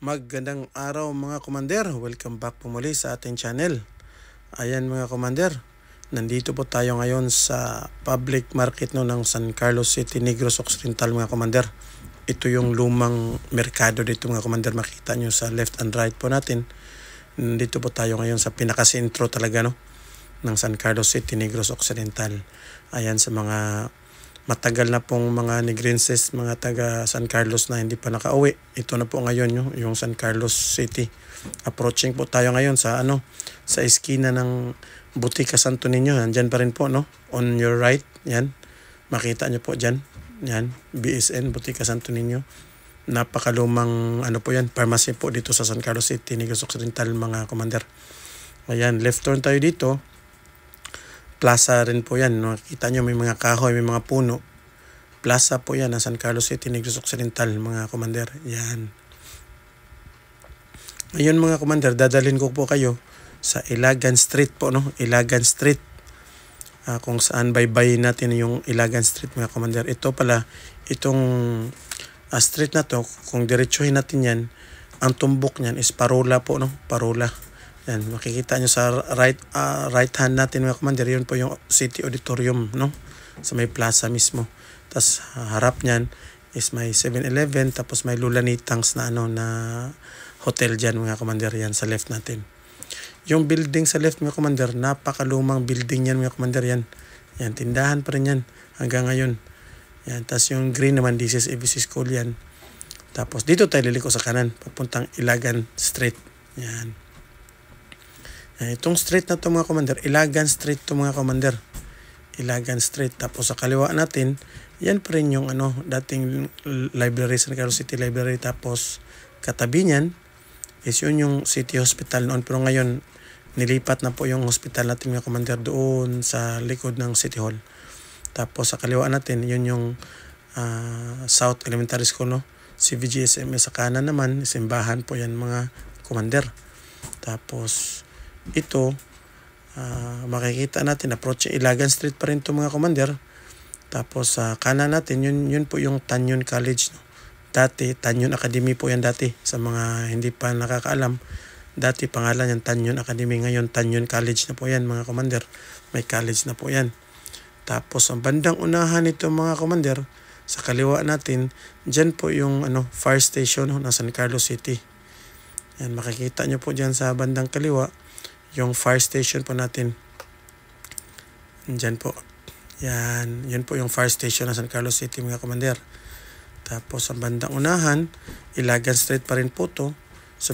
Magandang araw mga commander, welcome back po muli sa ating channel. Ayan mga commander, nandito po tayo ngayon sa public market ng San Carlos City, Negros Occidental mga commander. Ito yung lumang merkado dito mga commander, makita nyo sa left and right po natin. Nandito po tayo ngayon sa pinakasentro talaga ng San Carlos City, Negros Occidental. Ayan sa mga matagal na pong mga Negrenses, mga taga San Carlos na hindi pa nakauwi. Ito na po ngayon yung San Carlos City. Approaching po tayo ngayon sa sa eskina ng Butika Santo Niño. Diyan pa rin po on your right. Yan. Makita niyo po diyan. Yan, BSN Butika Santo Niño. Napakalumang po yan, pharmacy po dito sa San Carlos City, Negros Occidental mga commander. Ayan, left turn tayo dito. Plaza rin po yan. Makikita nyo may mga kahoy, may mga puno. Plaza po yan ng San Carlos City, Negros Occidental mga commander. Yan. Ngayon mga commander, dadalhin ko po kayo sa Ilagan Street po. Ilagan Street. Kung saan baybayin natin yung Ilagan Street mga commander. Ito pala, itong street na to, kung diretsuhin natin yan, ang tumbok niyan is Parola po. Parola. Yan, makikita nyo sa right hand natin mga commander, yun po yung City Auditorium, sa may plaza mismo. Tapos harap niyan is may 7-Eleven, tapos may Lulanitang's na na hotel dyan mga commander, yan sa left natin. Yung building sa left mga commander, napakalumang building yan mga commander, yan. Yan, tindahan pa rin yan hanggang ngayon. Yan, tapos yung green naman, this is ABC School yan. Tapos dito tayo liliko sa kanan, papuntang Ilagan Street. Yan. Itong street na to mga commander, Ilagan Street to mga commander. Ilagan Street. Tapos sa kaliwa natin, yan pa rin yung dating library, San Carlos City Library. Tapos katabi niyan is yun yung City Hospital noon. Pero ngayon, nilipat na po yung hospital natin mga commander doon sa likod ng City Hall. Tapos sa kaliwa natin, yun yung South Elementary School, CVGSMS. Sa kanan naman, simbahan po yan mga commander. Tapos ito, makikita natin, approach Ilagan Street pa rin ito mga commander. Tapos sa kanan natin, yun po yung Tanyon College. Dati, Tanyon Academy po yan dati. Sa mga hindi pa nakakaalam, dati pangalan yan Tanyon Academy. Ngayon, Tanyon College na po yan mga commander. May college na po yan. Tapos ang bandang unahan nito mga commander, sa kaliwa natin, dyan po yung fire station ng San Carlos City. Yan, makikita nyo po dyan sa bandang kaliwa yung fire station po natin. Diyan po. Yan. Yun po yung fire station ng San Carlos City mga commander. Tapos sa bandang unahan, Ilagan Street pa rin po to. Sa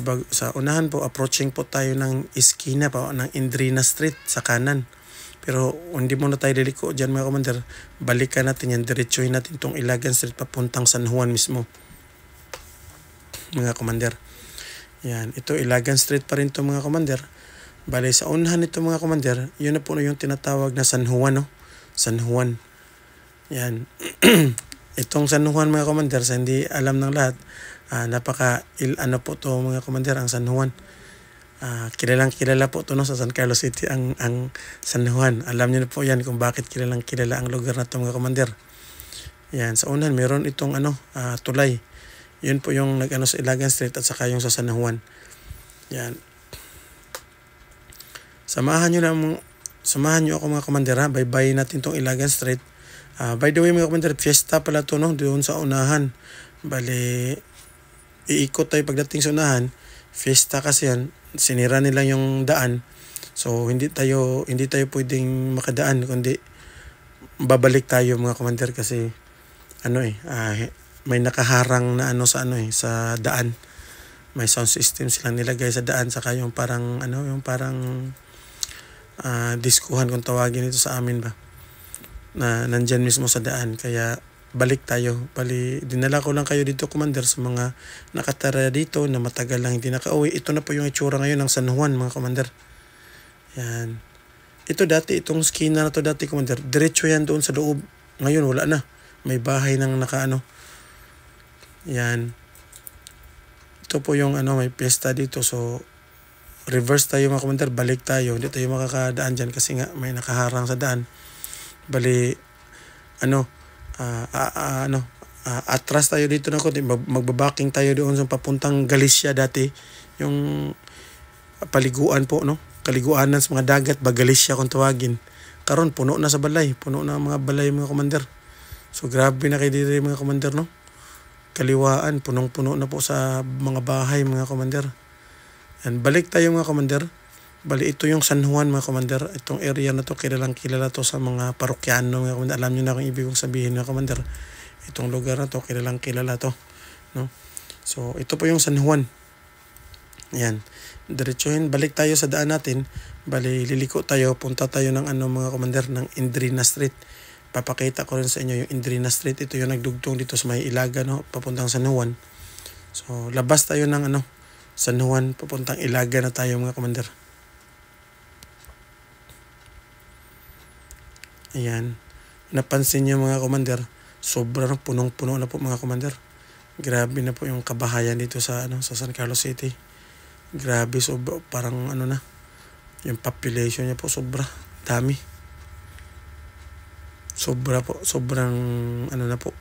unahan po, approaching po tayo ng eskina po ng Indrina Street sa kanan. Pero hindi muna tayo liliko dyan mga commander. Balikan natin yan. Diretsuhin natin itong Ilagan Street papuntang San Juan mismo. Mga commander. Yan. Ito Ilagan Street pa rin to mga commander. Bale, sa unahan nito mga commander, yun na po yung tinatawag na San Juan, San Juan. Yan. Itong San Juan mga commander, sa hindi alam ng lahat, po to mga commander, ang San Juan. Kilalang kilala po to sa San Carlos City, ang San Juan. Alam niyo na po yan kung bakit kilalang kilala ang lugar na to mga commander. Yan, sa unahan, meron itong tulay. Yun po yung sa Ilagan Street at saka yung sa San Juan. Yan. Samahan nyo ako mga commander, Bye-bye natin tong Ilagan Street. By the way mga commander, fiesta pala to doon sa unahan. Bali, iikot tayo pagdating sa unahan. Fiesta kasi yan, sinira nila yung daan. So hindi tayo pwedeng makadaan, kundi babalik tayo mga commander kasi may nakaharang na sa daan. May sound system silang nilagay sa daan, saka yung parang diskuhan kung tawagin ito sa amin ba, na nandyan mismo sa daan. Kaya balik tayo. Dinala ko lang kayo dito commander sa mga nakatara dito na matagal lang hindi nakauwi. Ito na po yung itsura ngayon ng San Juan mga commander. Yan. Ito dati, itong skina na to dati commander, diretso yan doon sa loob. Ngayon wala na, may bahay ng yan. Ito po yung may piyesta dito. So reverse tayo mga commander, balik tayo. Hindi tayo makakadaan dyan kasi nga may nakaharang sa daan. Bali, atras tayo dito na konti, magbabaking tayo doon sa papuntang Galicia dati, yung paliguan po, no? Kaliguanan sa mga dagat, Galicia kung tawagin. Karon puno na sa balay, puno na ang mga balay mga commander. So grabe na kayo dito mga commander, no? Kaliwaan, punong-puno na po sa mga bahay mga commander. And balik tayo mga commander. Bali ito yung San Juan mga commander. Itong area na to kilalang kilala to sa mga parokyano mga commander. Alam niyo na kung ibig kong sabihin mga commander. Itong lugar na to kilalang kilala to, no? So ito po yung San Juan. Yan. Diretsuhin, balik tayo sa daan natin. Bali liliko tayo, punta tayo ng mga commander ng Indrina Street. Papakita ko rin sa inyo yung Indrina Street. Ito yung nagdugtong dito sa may Ilaga, no? Papuntang San Juan. So labas tayo ng San Juan, papuntang Ilaga na tayo mga commander. Ayan. Napansin niyo mga commander, sobrang punong-puno na po mga commander. Grabe na po yung kabahayan dito sa sa San Carlos City. Grabe, parang na. Yung population niya po sobra dami. Sobra po, sobrang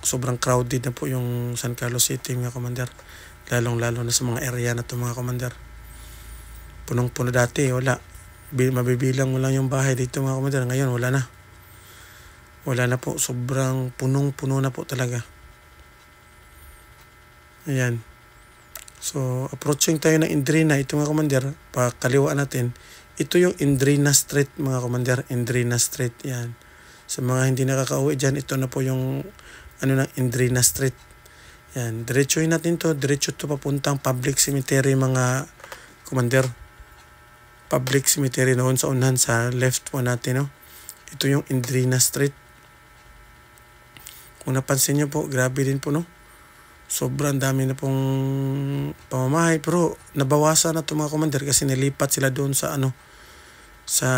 sobrang crowded na po yung San Carlos City mga commander. Lalong-lalo na sa mga area na to mga commander. Punong-puno dati, wala. Mabibilang mo lang yung bahay dito mga commander. Ngayon wala na. Wala na po, sobrang punong-puno na po talaga. Ayan. So, approaching tayo ng Indrina, ito mga commander, pakaliwa natin. Ito yung Indrina Street mga commander, Indrina Street, yan. Sa mga hindi nakakauwi dyan, ito na po yung ng Indrina Street. Yan, diretsuhin natin to, diretso to papuntang public cemetery mga commander. Public cemetery noon sa unahan, sa left po natin, no? Ito yung Indrina Street. Kung napansin nyo po, grabe din po, no? Sobrang dami na pong pamamahay. Pero nabawasan na ito mga commander kasi nilipat sila doon sa sa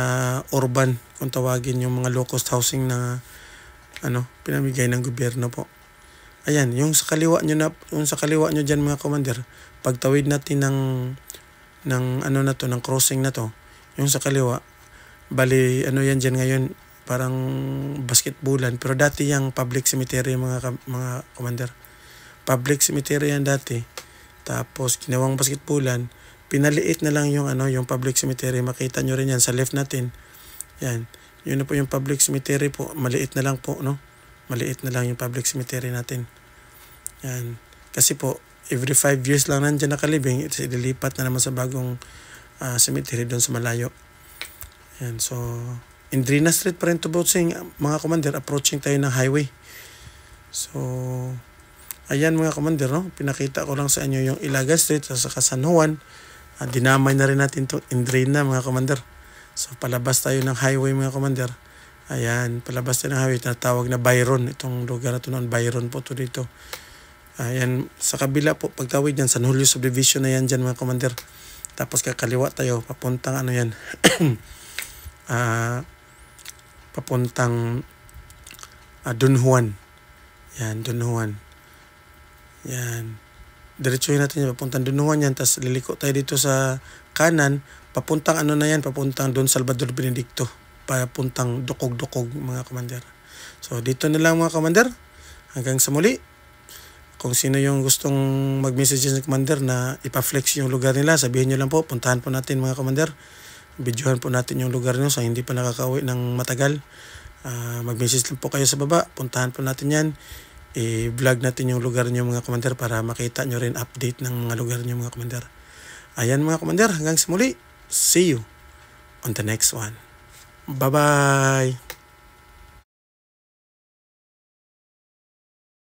urban, kung tawagin yung mga low-cost housing na pinamigay ng gobyerno po. Ayan, yung sa kaliwa nyo dyan mga commander, pagtawid natin ng crossing na to, yung sa kaliwa, bali yan dyan ngayon, parang basketballan, pero dati yung public cemetery mga commander. Public cemetery yan dati. Tapos ginawang basketballan, pinaliit na lang yung yung public cemetery. Makita nyo rin yan sa left natin. Yan. Yun na po yung public cemetery po. Maliit na lang po, no? Maliit na lang yung public cemetery natin. Yan. Kasi po, every 5 years lang nandiyan nakalibing, ililipat na naman sa bagong cemetery doon sa malayo. Yan. So, Indrina Street pa rin to boatsing mga commander, approaching tayo ng highway. So, ayan mga commander, no? Pinakita ko lang sa inyo yung Ilaga Street sa San Juan. Dinamay na rin natin to Indrina mga commander. So, palabas tayo ng highway mga commander. Ayan, palabas tayo ng highway. Tinatawag na Byron. Itong lugar na to noon, Byron po to dito. Ayan, sa kabila po, pagtawid yan, San Julio Subdivision na yan dyan mga commander. Tapos kakaliwa tayo, papuntang yan. Papuntang Don Juan. Yan, Don Juan. Yan. Diretsuhin natin yan, papuntang Don Juan yan. Tapos liliko tayo dito sa kanan. Papuntang papuntang Don Salvador Benedicto. Papuntang Dukog-Dukog mga commander. So dito na lang mga commander. Hanggang sa muli. Kung sino yung gustong mag-message sa commander na ipa-flex yung lugar nila, sabihin nyo lang po, puntahan po natin mga commander. Videohan po natin yung lugar nyo sa hindi pa nakakauwi ng matagal. Mag-message lang po kayo sa baba. Puntahan po natin yan. I-vlog natin yung lugar nyo mga commander para makita nyo rin update ng mga lugar nyo mga commander. Ayan mga commander, hanggang sa muli. See you on the next one. Bye-bye!